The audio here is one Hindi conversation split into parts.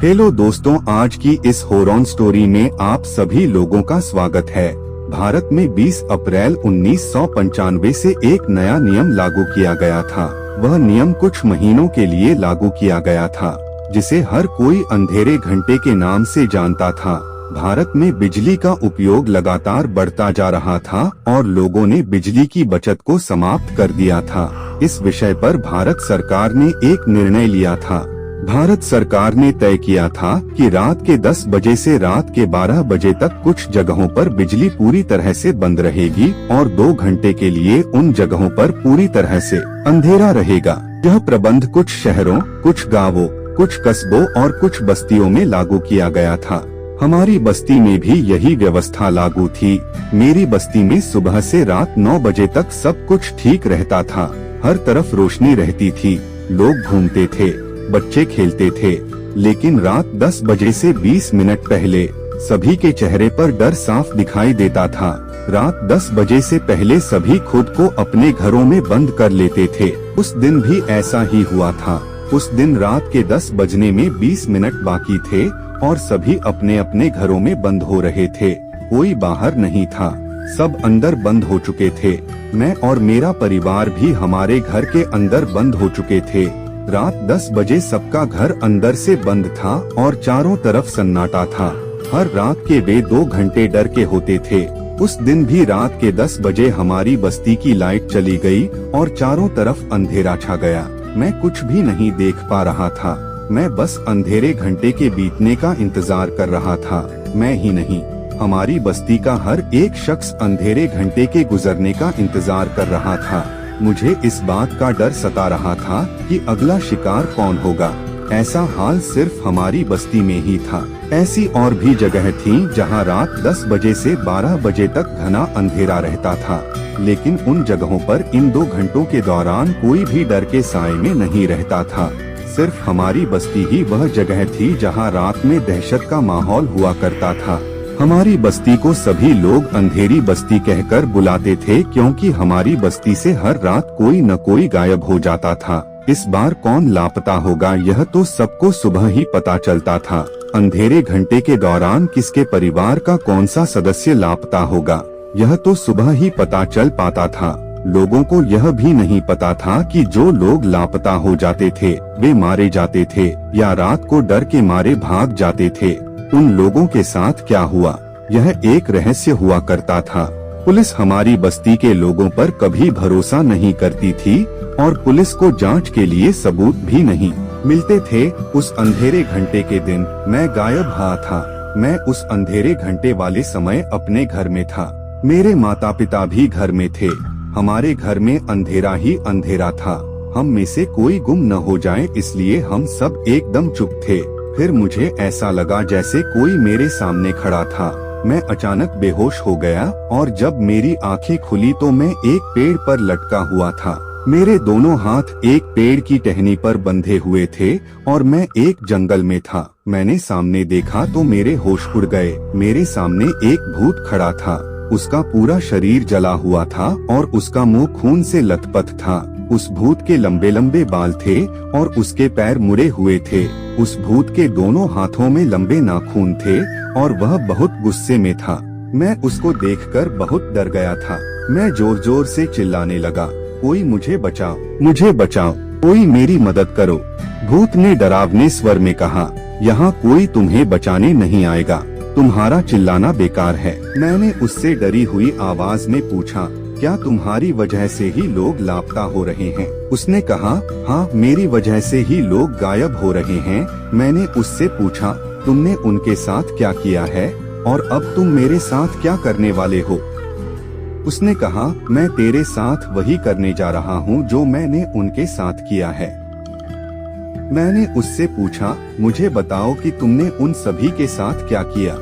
हेलो दोस्तों, आज की इस हॉरर स्टोरी में आप सभी लोगों का स्वागत है। भारत में 20 अप्रैल 1995 से एक नया नियम लागू किया गया था। वह नियम कुछ महीनों के लिए लागू किया गया था, जिसे हर कोई अंधेरे घंटे के नाम से जानता था। भारत में बिजली का उपयोग लगातार बढ़ता जा रहा था और लोगों ने बिजली की बचत को समाप्त कर दिया था। इस विषय पर भारत सरकार ने एक निर्णय लिया था। भारत सरकार ने तय किया था कि रात के 10 बजे से रात के 12 बजे तक कुछ जगहों पर बिजली पूरी तरह से बंद रहेगी और 2 घंटे के लिए उन जगहों पर पूरी तरह से अंधेरा रहेगा। यह प्रबंध कुछ शहरों, कुछ गांवों, कुछ कस्बों और कुछ बस्तियों में लागू किया गया था। हमारी बस्ती में भी यही व्यवस्था लागू थी। मेरी बस्ती में सुबह से रात 9 बजे तक सब कुछ ठीक रहता था। हर तरफ रोशनी रहती थी, लोग घूमते थे, बच्चे खेलते थे। लेकिन रात 10 बजे से 20 मिनट पहले सभी के चेहरे पर डर साफ दिखाई देता था। रात 10 बजे से पहले सभी खुद को अपने घरों में बंद कर लेते थे। उस दिन भी ऐसा ही हुआ था। उस दिन रात के 10 बजने में 20 मिनट बाकी थे और सभी अपने अपने घरों में बंद हो रहे थे। कोई बाहर नहीं था, सब अंदर बंद हो चुके थे। मैं और मेरा परिवार भी हमारे घर के अंदर बंद हो चुके थे। रात 10 बजे सबका घर अंदर से बंद था और चारों तरफ सन्नाटा था। हर रात के वे 2 घंटे डर के होते थे। उस दिन भी रात के 10 बजे हमारी बस्ती की लाइट चली गई और चारों तरफ अंधेरा छा गया। मैं कुछ भी नहीं देख पा रहा था। मैं बस अंधेरे घंटे के बीतने का इंतजार कर रहा था। मैं ही नहीं, हमारी बस्ती का हर एक शख्स अंधेरे घंटे के गुजरने का इंतजार कर रहा था। मुझे इस बात का डर सता रहा था कि अगला शिकार कौन होगा। ऐसा हाल सिर्फ हमारी बस्ती में ही था। ऐसी और भी जगह थीं जहां रात 10 बजे से 12 बजे तक घना अंधेरा रहता था, लेकिन उन जगहों पर इन 2 घंटों के दौरान कोई भी डर के साए में नहीं रहता था। सिर्फ हमारी बस्ती ही वह जगह थी जहां रात में दहशत का माहौल हुआ करता था। हमारी बस्ती को सभी लोग अंधेरी बस्ती कहकर बुलाते थे, क्योंकि हमारी बस्ती से हर रात कोई न कोई गायब हो जाता था। इस बार कौन लापता होगा यह तो सबको सुबह ही पता चलता था। अंधेरे घंटे के दौरान किसके परिवार का कौन सा सदस्य लापता होगा यह तो सुबह ही पता चल पाता था। लोगों को यह भी नहीं पता था कि जो लोग लापता हो जाते थे वे मारे जाते थे या रात को डर के मारे भाग जाते थे। उन लोगों के साथ क्या हुआ यह एक रहस्य हुआ करता था। पुलिस हमारी बस्ती के लोगों पर कभी भरोसा नहीं करती थी और पुलिस को जांच के लिए सबूत भी नहीं मिलते थे। उस अंधेरे घंटे के दिन मैं गायब था। मैं उस अंधेरे घंटे वाले समय अपने घर में था। मेरे माता पिता भी घर में थे। हमारे घर में अंधेरा ही अंधेरा था। हम में से कोई गुम न हो जाए, इसलिए हम सब एकदम चुप थे। फिर मुझे ऐसा लगा जैसे कोई मेरे सामने खड़ा था। मैं अचानक बेहोश हो गया और जब मेरी आंखें खुली तो मैं एक पेड़ पर लटका हुआ था। मेरे दोनों हाथ एक पेड़ की टहनी पर बंधे हुए थे और मैं एक जंगल में था। मैंने सामने देखा तो मेरे होश उड़ गए। मेरे सामने एक भूत खड़ा था। उसका पूरा शरीर जला हुआ था और उसका मुंह खून से लथपथ था। उस भूत के लंबे लंबे बाल थे और उसके पैर मुड़े हुए थे। उस भूत के दोनों हाथों में लंबे नाखून थे और वह बहुत गुस्से में था। मैं उसको देखकर बहुत डर गया था। मैं जोर जोर से चिल्लाने लगा, कोई मुझे बचाओ, मुझे बचाओ, कोई मेरी मदद करो। भूत ने डरावने स्वर में कहा, यहाँ कोई तुम्हें बचाने नहीं आएगा, तुम्हारा चिल्लाना बेकार है। मैंने उससे डरी हुई आवाज में पूछा, क्या तुम्हारी वजह से ही लोग लापता हो रहे हैं? उसने कहा, हाँ, मेरी वजह से ही लोग गायब हो रहे हैं। मैंने उससे पूछा, तुमने उनके साथ क्या किया है और अब तुम मेरे साथ क्या करने वाले हो? उसने कहा, मैं तेरे साथ वही करने जा रहा हूँ जो मैंने उनके साथ किया है। मैंने उससे पूछा, मुझे बताओ कि तुमने उन सभी के साथ क्या किया?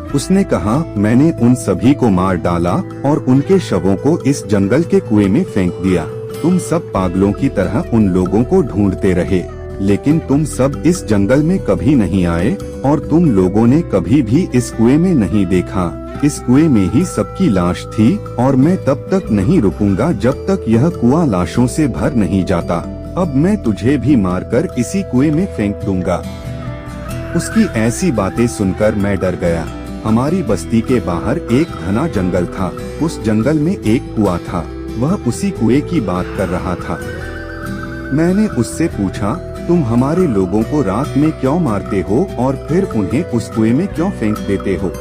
उसने कहा, मैंने उन सभी को मार डाला और उनके शवों को इस जंगल के कुएं में फेंक दिया। तुम सब पागलों की तरह उन लोगों को ढूंढते रहे, लेकिन तुम सब इस जंगल में कभी नहीं आए और तुम लोगों ने कभी भी इस कुएं में नहीं देखा। इस कुएं में ही सबकी लाश थी और मैं तब तक नहीं रुकूंगा जब तक यह कुआं लाशों से भर नहीं जाता। अब मैं तुझे भी मारकर इसी कुएं में फेंक दूंगा। उसकी ऐसी बातें सुनकर मैं डर गया। हमारी बस्ती के बाहर एक घना जंगल था। उस जंगल में एक कुआं था। वह उसी कुएं की बात कर रहा था। मैंने उससे पूछा, तुम हमारे लोगों को रात में क्यों मारते हो और फिर उन्हें उस कुएं में क्यों फेंक देते हो?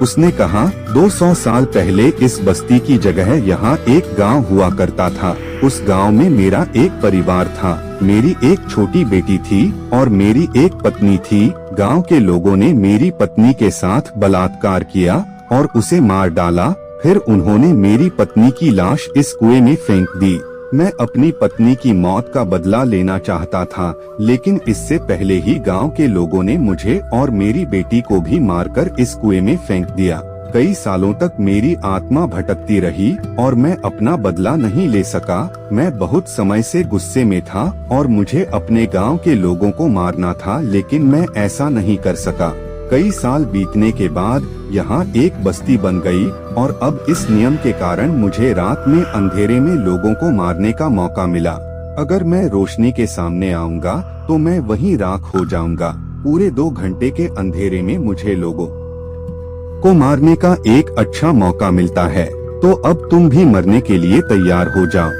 उसने कहा, 200 साल पहले इस बस्ती की जगह यहाँ एक गांव हुआ करता था। उस गांव में मेरा एक परिवार था। मेरी एक छोटी बेटी थी और मेरी एक पत्नी थी। गांव के लोगों ने मेरी पत्नी के साथ बलात्कार किया और उसे मार डाला। फिर उन्होंने मेरी पत्नी की लाश इस कुएं में फेंक दी। मैं अपनी पत्नी की मौत का बदला लेना चाहता था, लेकिन इससे पहले ही गांव के लोगों ने मुझे और मेरी बेटी को भी मारकर इस कुएं में फेंक दिया। कई सालों तक मेरी आत्मा भटकती रही और मैं अपना बदला नहीं ले सका। मैं बहुत समय से गुस्से में था और मुझे अपने गांव के लोगों को मारना था, लेकिन मैं ऐसा नहीं कर सका। कई साल बीतने के बाद यहाँ एक बस्ती बन गई और अब इस नियम के कारण मुझे रात में अंधेरे में लोगों को मारने का मौका मिला। अगर मैं रोशनी के सामने आऊंगा तो मैं वहीं राख हो जाऊंगा। पूरे 2 घंटे के अंधेरे में मुझे लोगों को मारने का एक अच्छा मौका मिलता है, तो अब तुम भी मरने के लिए तैयार हो जाओ।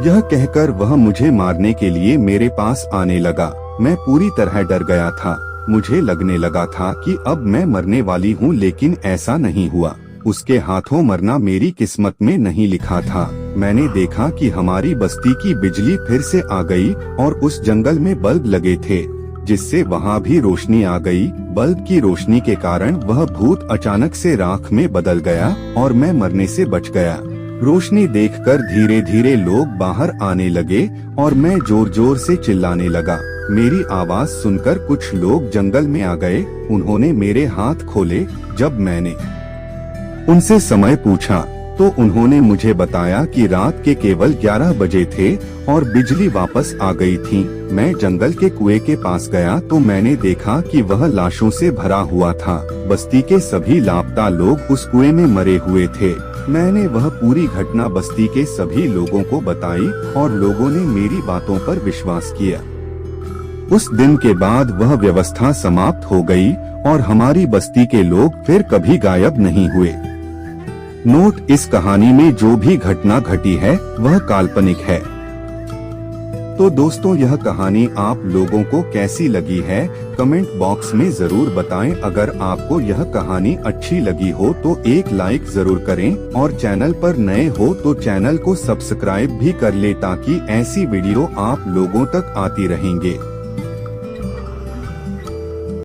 यह कहकर वह मुझे मारने के लिए मेरे पास आने लगा। मैं पूरी तरह डर गया था। मुझे लगने लगा था कि अब मैं मरने वाली हूँ, लेकिन ऐसा नहीं हुआ। उसके हाथों मरना मेरी किस्मत में नहीं लिखा था। मैंने देखा कि हमारी बस्ती की बिजली फिर से आ गई और उस जंगल में बल्ब लगे थे, जिससे वहाँ भी रोशनी आ गई। बल्ब की रोशनी के कारण वह भूत अचानक से राख में बदल गया और मैं मरने से बच गया। रोशनी देखकर धीरे धीरे लोग बाहर आने लगे और मैं जोर जोर से चिल्लाने लगा। मेरी आवाज सुनकर कुछ लोग जंगल में आ गए। उन्होंने मेरे हाथ खोले। जब मैंने उनसे समय पूछा तो उन्होंने मुझे बताया कि रात के केवल 11 बजे थे और बिजली वापस आ गई थी। मैं जंगल के कुएं के पास गया तो मैंने देखा कि वह लाशों से भरा हुआ था। बस्ती के सभी लापता लोग उस कुएं में मरे हुए थे। मैंने वह पूरी घटना बस्ती के सभी लोगों को बताई और लोगों ने मेरी बातों पर विश्वास किया। उस दिन के बाद वह व्यवस्था समाप्त हो गई और हमारी बस्ती के लोग फिर कभी गायब नहीं हुए। नोट: इस कहानी में जो भी घटना घटी है वह काल्पनिक है। तो दोस्तों, यह कहानी आप लोगों को कैसी लगी है कमेंट बॉक्स में जरूर बताएं। अगर आपको यह कहानी अच्छी लगी हो तो एक लाइक जरूर करें और चैनल पर नए हो तो चैनल को सब्सक्राइब भी कर ले, ताकि ऐसी वीडियो आप लोगों तक आती रहेंगे।